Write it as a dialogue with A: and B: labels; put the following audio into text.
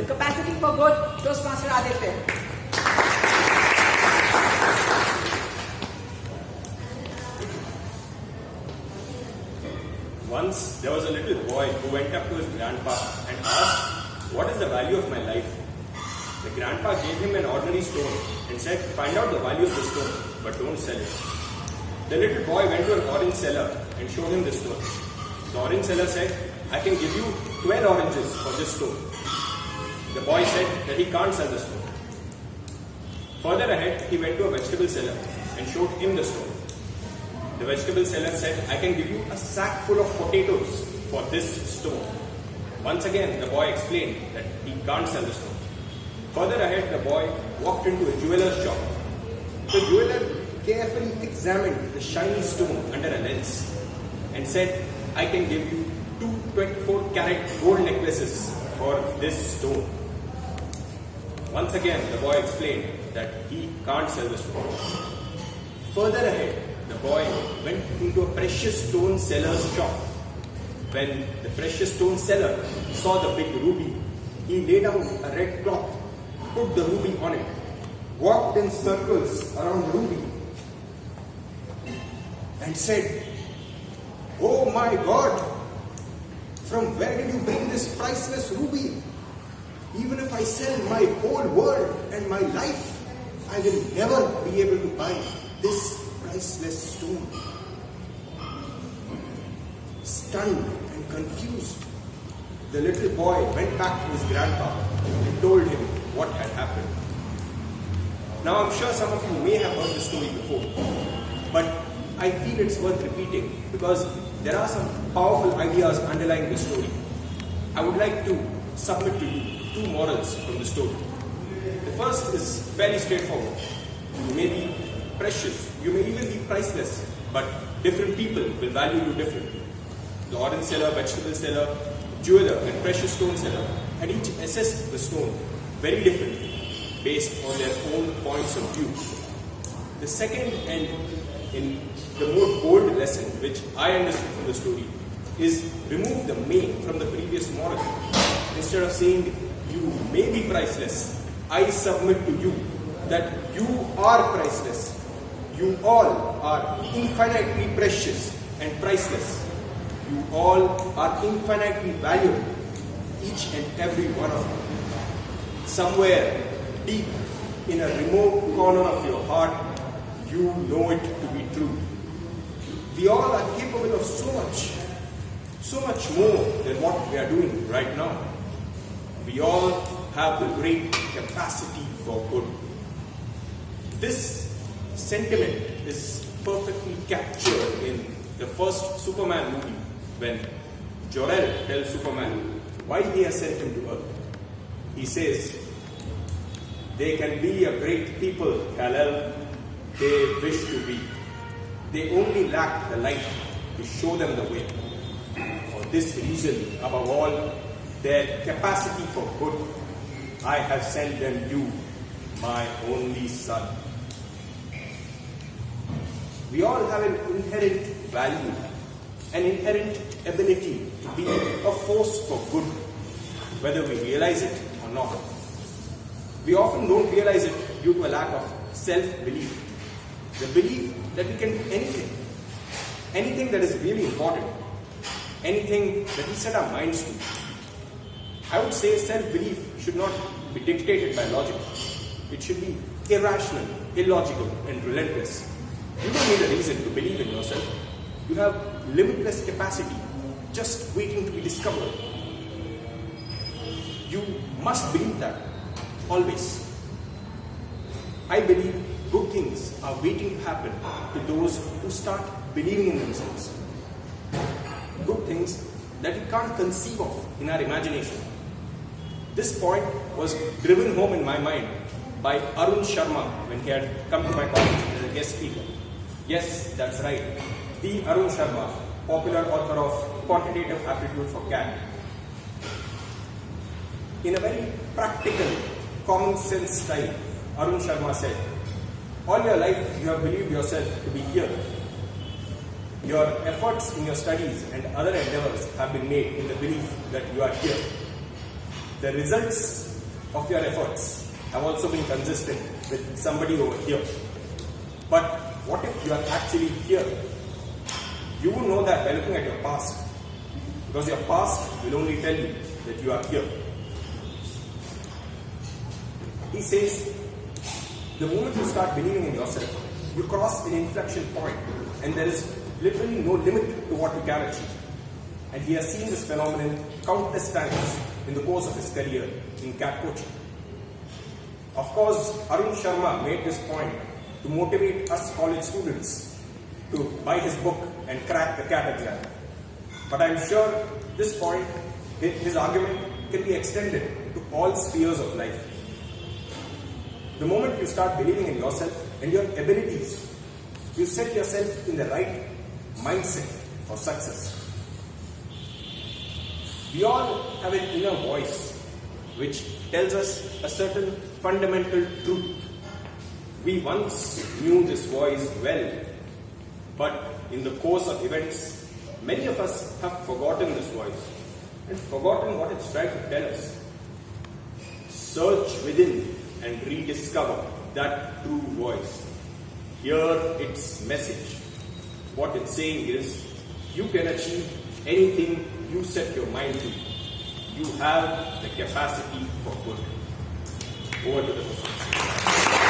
A: the capacity for good, Toastmaster Aditya.
B: Once there was a little boy who went up to his grandpa and asked, "What is the value of my life?" The grandpa gave him an ordinary stone and said, "Find out the value of the stone, but don't sell it." The little boy went to an orange seller and showed him the stone. The orange seller said, "I can give you 12 oranges for this stone." The boy said that he can't sell the stone. Further ahead, he went to a vegetable seller and showed him the stone. The vegetable seller said, "I can give you a sack full of potatoes for this stone." Once again, the boy explained that he can't sell the stone. Further ahead, the boy walked into a jeweler's shop. The jeweler carefully examined the shiny stone under a lens and said, "I can give you 2 24-carat gold necklaces for this stone." Once again, the boy explained that he can't sell the stone. Further ahead, the boy went into a precious stone seller's shop. When the precious stone seller saw the big ruby, he laid out a red cloth, put the ruby on it, walked in circles around the ruby, and said, "Oh my God, from where did you bring this priceless ruby? Even if I sell my whole world and my life, I will never be able to buy this priceless stone." Stunned and confused, the little boy went back to his grandpa and told him what had happened. Now, I'm sure some of you may have heard this story before, but I feel it's worth repeating because there are some powerful ideas underlying the story. I would like to submit to you 2 morals from the story. The first is fairly straightforward. You may be precious, you may even be priceless, but different people will value you differently. The orange seller, vegetable seller, jeweler, and precious stone seller had each assessed the stone very differently based on their own points of view. The second and in the more bold lesson which I understood from the story is remove the "may" from the previous moral. Instead of saying you may be priceless, I submit to you that you are priceless. You all are infinitely precious and priceless. You all are infinitely valuable, each and every one of you. Somewhere deep in a remote corner of your heart, you know it to be true. We all are capable of so much more than what we are doing right now. We all have the great capacity for good. This sentiment is perfectly captured in the first Superman movie when Jor-El tells Superman why he has sent him to Earth. He says, "They can be a great people, Kal-El. They wish to be. They only lack the light to show them the way. For this reason, above all, their capacity for good, I have sent them you, my only son." We all have an inherent value, an inherent ability to be a force for good, whether we realize it or not. We often don't realize it due to a lack of self-belief. The belief that we can do anything that is really important, anything that we set our minds to. I would say self-belief should not be dictated by logic. It should be irrational, illogical, and relentless. You don't need a reason to believe in yourself. You have limitless capacity just waiting to be discovered. You must believe that, always. I believe good things are waiting to happen to those who start believing in themselves. Good things that we can't conceive of in our imagination. This point was driven home in my mind by Arun Sharma when he had come to my college as a guest speaker. Yes, that's right. The Arun Sharma, popular author of Quantitative Aptitude for CAT. In a very practical, common sense style, Arun Sharma said, "All your life you have believed yourself to be here. Your efforts in your studies and other endeavors have been made in the belief that you are here. the results of your efforts have also been consistent with somebody over here. But what if you are actually here? You will know that by looking at your past, because your past will only tell you that you are here. He says, the moment you start believing in yourself, you cross an inflection point, and there is literally no limit to what you can achieve. And he has seen this phenomenon countless times in the course of his career in cat coaching. Of course, Arun Sharma made this point to motivate us college students to buy his book and crack the cat exam. But I'm sure this point, his argument, can be extended to all spheres of life. The moment you start believing in yourself and your abilities, you set yourself in the right mindset for success. We all have an inner voice which tells us a certain fundamental truth. We once knew this voice well, but in the course of events, many of us have forgotten this voice and forgotten what it's trying to tell us. Search within and rediscover that true voice. Hear its message. What it's saying is, you can achieve anything you set your mind to. You have the capacity for good. Over to the question.